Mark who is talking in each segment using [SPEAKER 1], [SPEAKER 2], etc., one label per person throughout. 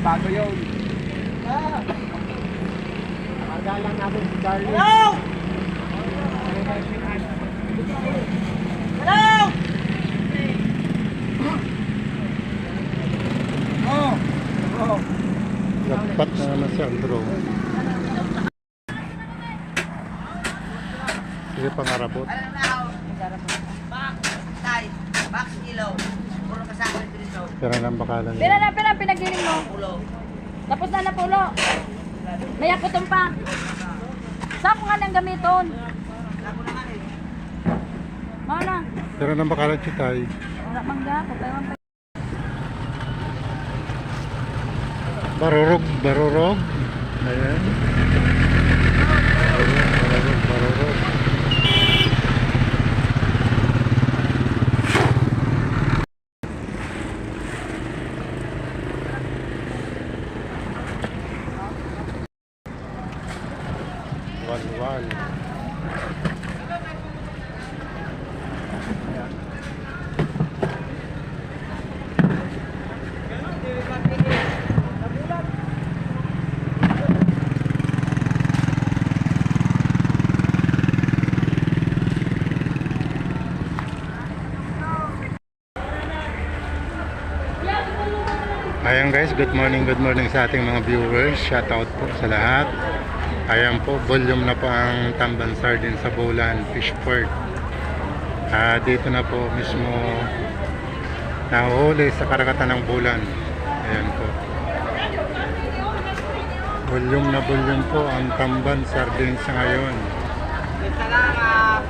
[SPEAKER 1] bago yun. Nakarga lang natin si Charlie.
[SPEAKER 2] Hello! Hello!
[SPEAKER 1] Oh.
[SPEAKER 3] Nagpat na naman si Andrew. Sige, pangarapot.
[SPEAKER 2] Box ilaw. Puro kasama dito.
[SPEAKER 3] Pero nang bakalan niya.
[SPEAKER 4] Pira na pinagiling mo.
[SPEAKER 2] Ulo.
[SPEAKER 4] Tapos na napulo. May akutom pa. Saan ko nga nang gamiton?
[SPEAKER 2] Labo naman eh.
[SPEAKER 4] Mana?
[SPEAKER 3] Pero nang bakalan si Tay.
[SPEAKER 4] Wala mangga. Katayon pa.
[SPEAKER 3] Barurog. Ayan. Barurog. Walwal. Ayan guys, good morning sa ating mga viewers. Shout out po sa lahat. Ayan po, volume na po ang Tamban Sardine sa Bulan Fishport. Dito na po mismo nahuhuli sa karagatan ng Bulan. Ayan po. Volume na volume po ang Tamban Sardine sa ngayon.
[SPEAKER 2] Salamat.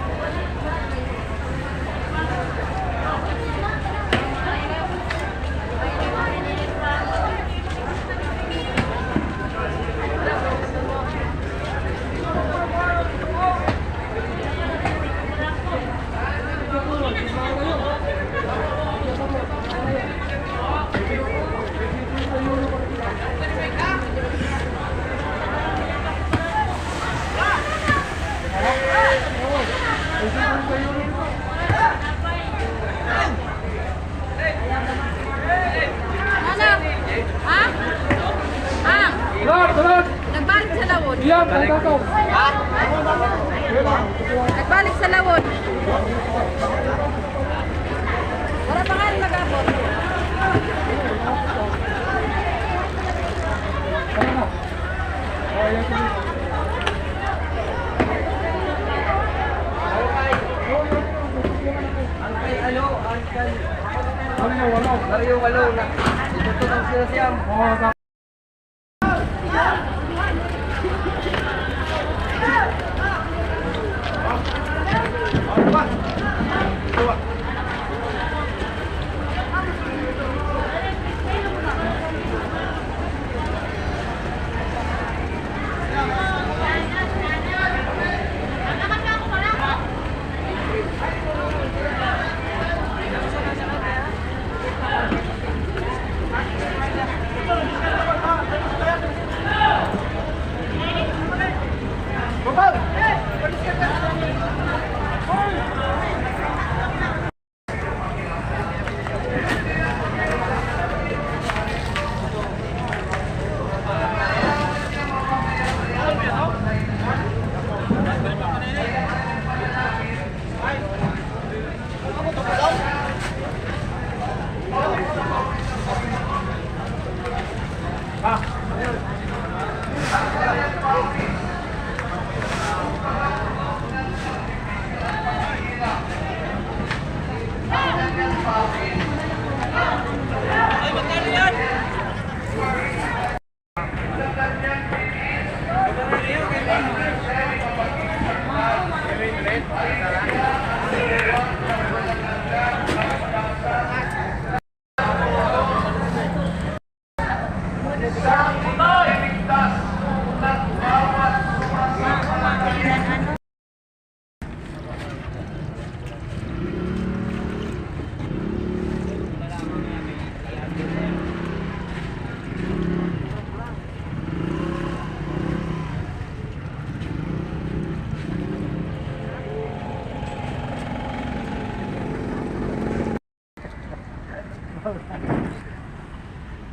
[SPEAKER 4] Nagbalik sa lawon.
[SPEAKER 1] Ha?
[SPEAKER 4] Nagbalik sa lawon. Wala pa nga nag-abot.
[SPEAKER 1] Mario walo na. Ito ang sila siyam.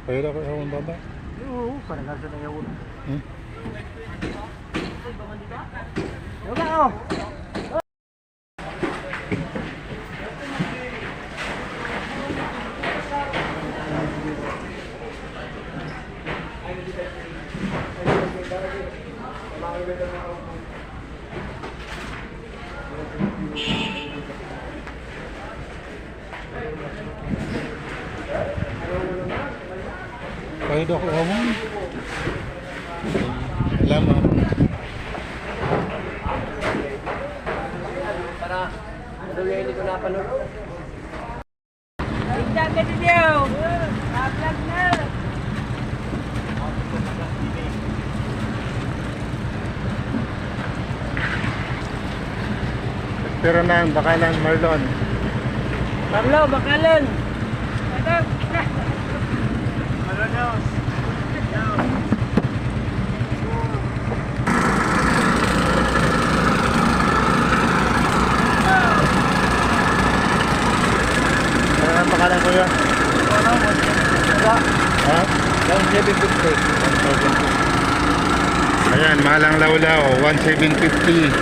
[SPEAKER 3] Pwede ako sa baba.
[SPEAKER 1] Oo, parang kasi na yun.
[SPEAKER 3] Hmm?
[SPEAKER 1] Yoga, oh!
[SPEAKER 3] Pwede ako umong. Salamat.
[SPEAKER 1] Para, ano yung hindi ko napanood?
[SPEAKER 3] Pero na ang bakalan Marlon.
[SPEAKER 1] Pablo, bakalan!
[SPEAKER 3] Ano ang bakalan ko yun? Ha? 1,750. Ayan, malang lawlaw, 1,750.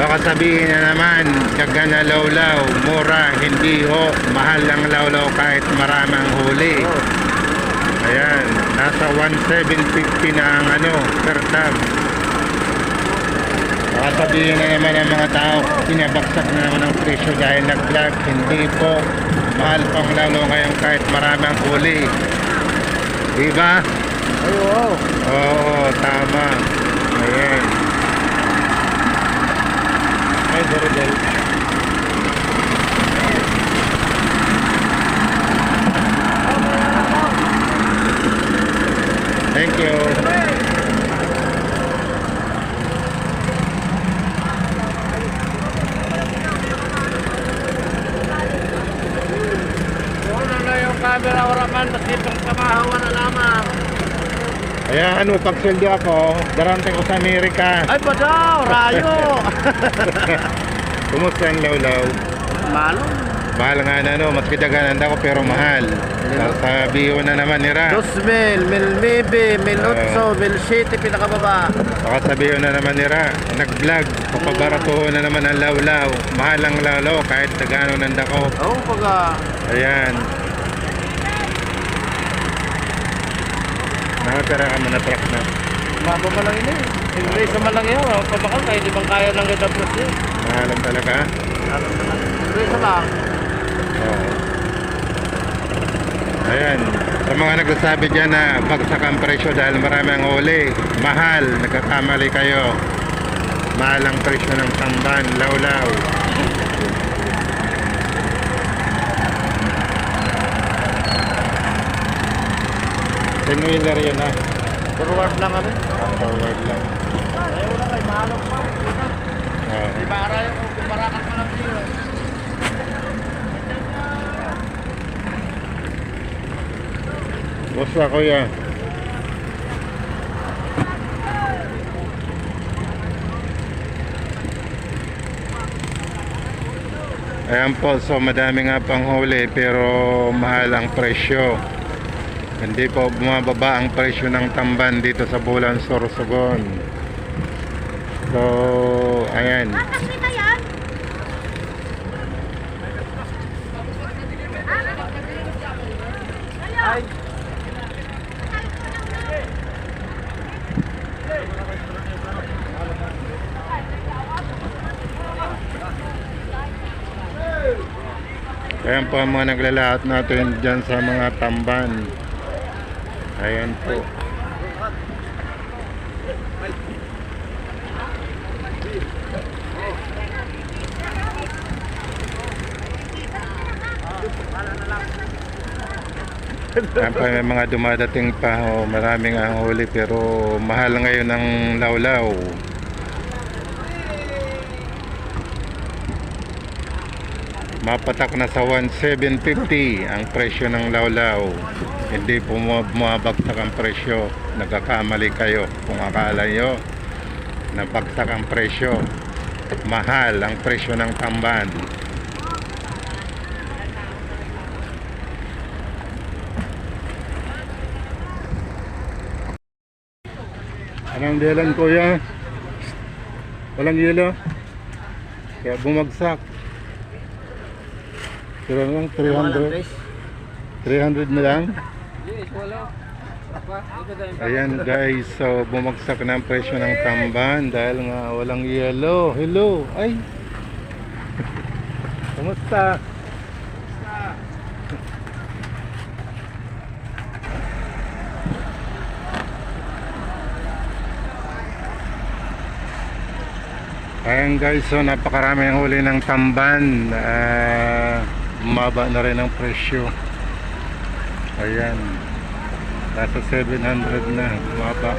[SPEAKER 3] Baka sabihin na naman, daga na lawlaw, mura, hindi ho, mahal ang lawlaw kahit maraming huli. Ayan, nasa 1,750 na ang ano, per tab. Baka sabihin na naman ang mga tao, pinabaksak na naman ang presyo dahil nag-vlog. Hindi po, mahal pang lawlaw ngayon kahit maraming huli. Diba?
[SPEAKER 1] Ay, wow!
[SPEAKER 3] Oo, tama. Ayan. Ay, Dorodel. Thank you.
[SPEAKER 1] Ano na yung camera oraman, nakitang kamahawan na lamang.
[SPEAKER 3] Ayan, ano, pag sweldo ako, darating ko sa Amerika.
[SPEAKER 1] Ay, pa daw, rayo!
[SPEAKER 3] Kumusta ang lawlaw?
[SPEAKER 1] Malo?
[SPEAKER 3] Mahal nga na, no? Mas kidaganan ako pero mahal. Sasabihin na naman nila.
[SPEAKER 1] 2,000, 1,900, 1,800, 1,700, pinakababa.
[SPEAKER 3] Baka sabihin na naman nila, nag-vlog, papabaratuho na naman ang lawlaw. Mahal ang lawlaw kahit tagano nandako.
[SPEAKER 1] Oo, pag
[SPEAKER 3] Ayan. Nakatira ka mo na truck na.
[SPEAKER 1] mabo pa lang ini. Ingles naman lang yun. Pabakal kayo, di bang kaya ng ganda plus yun?
[SPEAKER 3] Mahalan talaga.
[SPEAKER 1] Alam naman. Ingles lang.
[SPEAKER 3] Oo. Ayan. Sa mga nagsasabi dyan na bagsak ang presyo dahil marami ang huli, mahal, nagkakamali kayo. Mahal ang presyo ng tamban, lawlaw. Ten-wheeler yun ah.
[SPEAKER 1] Forward lang kami.
[SPEAKER 3] Forward lang.
[SPEAKER 1] Ayaw na kayo, mahalong pa.
[SPEAKER 3] Oo.
[SPEAKER 1] Di ba arayo kung kumparakan mo lang siya.
[SPEAKER 3] Boss ako yan. Ayan po, so madami nga pang huli pero mahal ang presyo. Hindi po bumababa ang presyo ng tamban dito sa Bulan, Sorsogon. So, ayan.
[SPEAKER 4] Kasi na yan?
[SPEAKER 1] Ay,
[SPEAKER 3] Ayan po ang mga naglalaot natin dyan sa mga tamban. Ayan po. Ayan pa, may mga dumadating pa. Oh, maraming ang huli pero mahal ngayon ang lawlaw. Mapatak na sa 1,750 ang presyo ng lawlaw. Hindi bumabagsak ang presyo. Nagkakamali kayo kung akala nyo na bagsak ang presyo. Mahal ang presyo ng tamban. Anong dahilan kuya? Walang yelo? Kaya bumagsak. Pero lang 300. 300 na lang. Ayan guys, so bumagsak na ang presyo ng tamban dahil nga walang yelo. Hello, ay. Kumusta? Ayan guys, so napakarami ang huli ng tamban. Bumaba na rin ang presyo. Ayan, nasa 700 na, bumaba.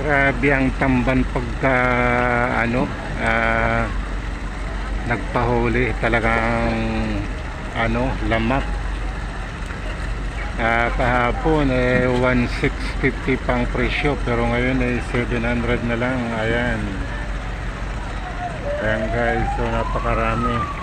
[SPEAKER 3] Grabe ang tamban pagka nagpahuli, talagang lamak. Kahapon 1650 pang presyo pero ngayon 700 na lang. Ayan guys, so napakarami.